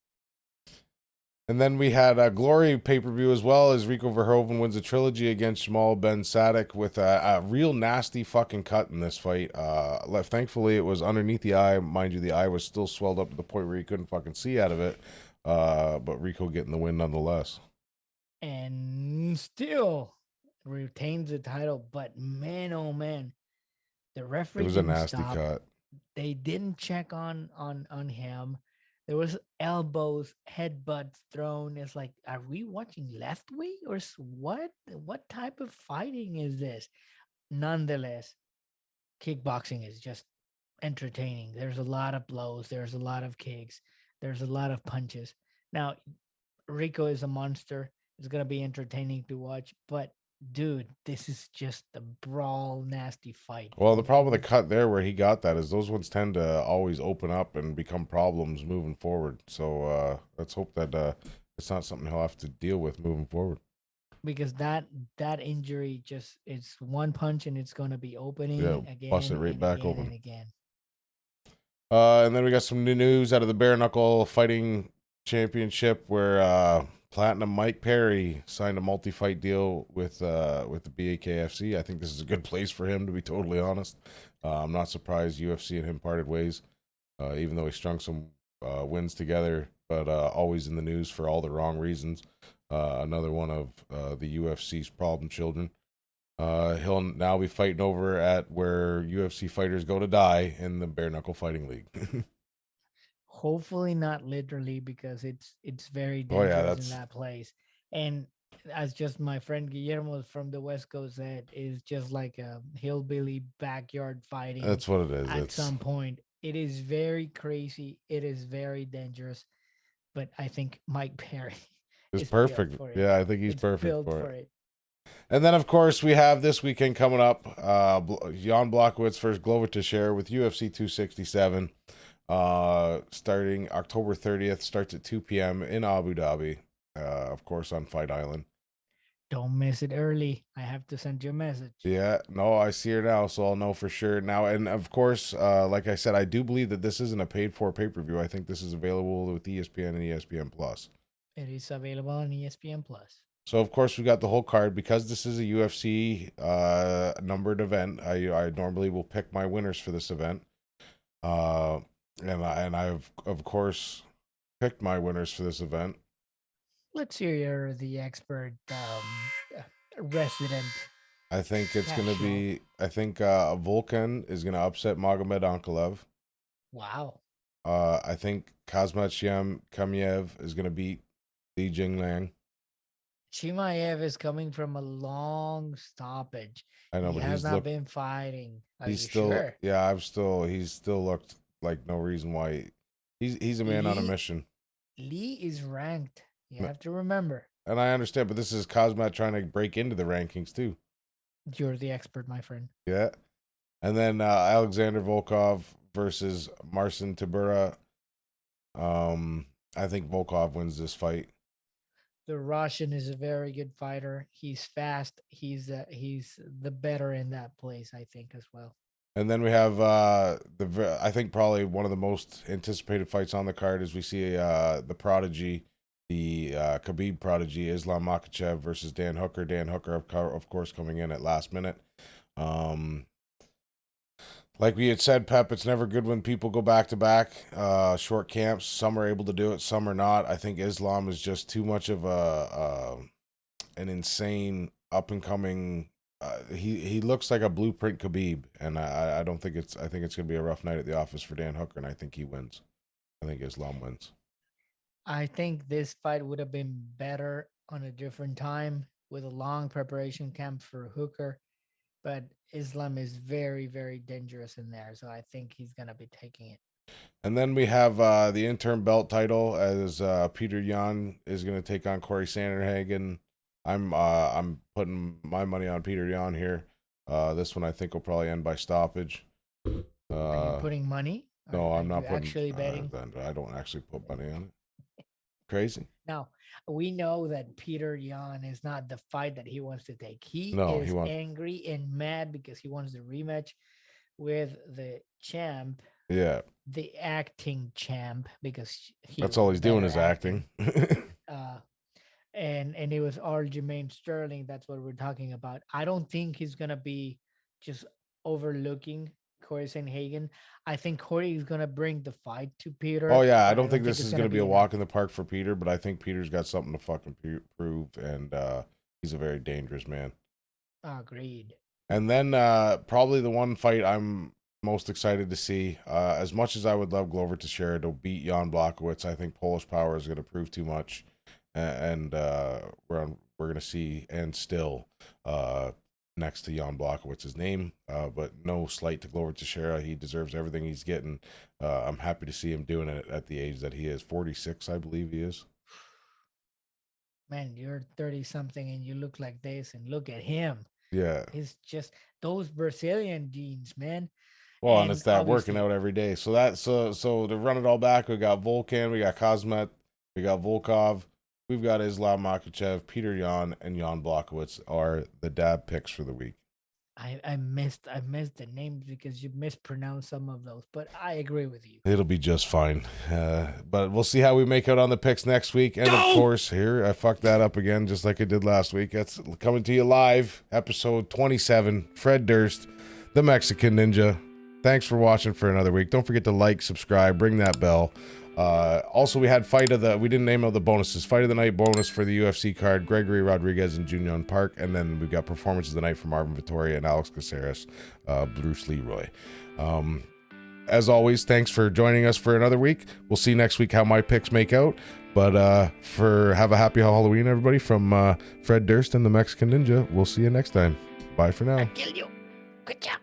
And then we had a Glory pay per view as well as Rico Verhoeven wins a trilogy against Jamal Ben Sadek with a real nasty fucking cut in this fight. Thankfully, it was underneath the eye. Mind you, the eye was still swelled up to the point where he couldn't fucking see out of it. But Rico getting the win nonetheless. And still retains the title. But man, oh man, the It referee was a didn't nasty stop. cut. They didn't check on him. There was elbows, headbutts thrown. It's like, are we watching left way or what? What type of fighting is this? Nonetheless, kickboxing is just entertaining. There's a lot of blows. There's a lot of kicks. There's a lot of punches. Now, Rico is a monster. It's gonna be entertaining to watch. But dude, this is just a brawl, nasty fight. Well, the And problem with the cut there where he got that is those ones tend to always open up and become problems moving forward. So let's hope that it's not something he'll have to deal with moving forward. because that injury just it's one punch and it's gonna be Yeah, opening bust it again right and back again open. and again. And then we got some new news out of the Bare Knuckle Fighting Championship where Platinum Mike Perry signed a multi-fight deal with the BAKFC. I think this is a good place for him, to be totally honest. I'm not surprised UFC and him parted ways, even though he strung some wins together, but always in the news for all the wrong reasons. Another one of the UFC's problem children. He'll now be fighting over at where UFC fighters go to die in the Bare Knuckle Fighting League. Hopefully not literally because it's very Oh yeah, dangerous in that's that place. And as just my friend Guillermo from the West Coast said, is just like a hillbilly backyard fighting what it is. at some point. It is very crazy. It is very dangerous. But I think Mike Perry It's is built perfect. for it. Yeah, I think he's It's perfect built for for it. it. And then, of course, we have this weekend coming up. Jan Blachowicz versus Glover Teixeira with UFC 267. Starting October 30th, starts at 2 p.m. in Abu Dhabi. Of course, on Fight Island. Don't miss it early. I have to send you a message. Yeah, no, I see her now, so I'll know for sure now. And of course, like I said, I do believe that this isn't a paid-for pay-per-view. I think this is available with ESPN and ESPN Plus. It is available on ESPN Plus. So of course we got the whole card because this is a UFC numbered event. I normally will pick my winners for this event, uh, and I've of course picked my winners for this event. Let's hear you're the expert resident I think it's gonna casual. be. I think Volkan is gonna upset Magomed Ankalev. Wow. I think Kazmat Kamyev is gonna beat Li Jingliang. Chimaev is coming from a long stoppage. I know, He but has not been fighting. Are he's you still sure? yeah. He's still looked like no reason why he's a man on a Lee mission. Lee is ranked. You have to remember. And I understand, but this is Cosmat trying to break into the rankings too. You're the expert, my friend. Yeah. And then Alexander Volkov versus Marcin Tybura. I think Volkov wins this fight. The Russian is a very good fighter. He's fast. He's the better in that place, I think, as well. And then we have I think probably one of the most anticipated fights on the card is we see the prodigy, the Khabib prodigy, Islam Makhachev versus Dan Hooker. Dan Hooker, of course, coming in at last minute. Like we had said, Pep, it's never good when people go back to back short camps. Some are able to do it, some are not. I think Islam is just too much of an insane up and coming. He looks like a blueprint Khabib, and I don't think I think it's gonna be a rough night at the office for Dan Hooker, and I think he wins. I think Islam wins. I think this fight would have been better on a different time with a long preparation camp for Hooker, but Islam is very, very dangerous in there, so I think he's gonna be taking it. And then we have the interim belt title as Peter Yan is going to take on Corey Sanderhagen. I'm putting my money on Peter Yan here. This one I think will probably end by stoppage. Are you putting money? No, Are I'm not you putting. actually betting. I don't actually put money on it. Crazy. Now, we know that Peter Yan is not the fight that he wants to take. He No, is he wants. angry and mad because he wants the rematch with the champ, Yeah, the acting champ, because that's all he's doing is better acting. And it was Aljamain Sterling. That's what we're talking about. I don't think he's gonna be just overlooking Corey Sanhagen. I think Corey is gonna bring the fight to Peter. Oh yeah, I but don't think this it's is going to be a enough. walk in the park for Peter, but I think Peter's got something to fucking prove, and he's a very dangerous man. Agreed. And then probably the one fight I'm most excited to see, as much as I would love Glover Teixeira to beat Jan Blachowicz, I think Polish Power is going to prove too much, and we're going to see and still next to Jan Blachowicz name, but no slight to Glover Teixeira. He deserves everything he's getting. I'm happy to see him doing it at the age that he is. 46, I believe he is. Man, you're 30 something and you look like this, and look at him. Yeah. It's just those Brazilian genes, man. Well, and it's that working out every day. So to run it all back, we got Volkan, we got Kosmet, we got Volkov, we've got Islam Makhachev, Peter Yan, and Jan Blachowicz are the dab picks for the week. I missed the names because you mispronounced some of those, but I agree with you. It'll be just fine. But we'll see how we make out on the picks next week. And of course, here I fucked that up again, just like I did last week. That's coming to you live, episode 27. Fred Durst, the Mexican Ninja. Thanks for watching for another week. Don't forget to like, subscribe, ring that bell. Also, we had we didn't name out the bonuses. Fight of the night bonus for the UFC card, Gregory Rodriguez and Junior Park. And then we got performance of the night from Marvin Vettori and Alex Caceres, Bruce Leroy. As always, thanks for joining us for another week. We'll see next week how my picks make out. But have a happy Halloween, everybody, from Fred Durst and the Mexican Ninja. We'll see you next time. Bye for now. I killed you. Good job.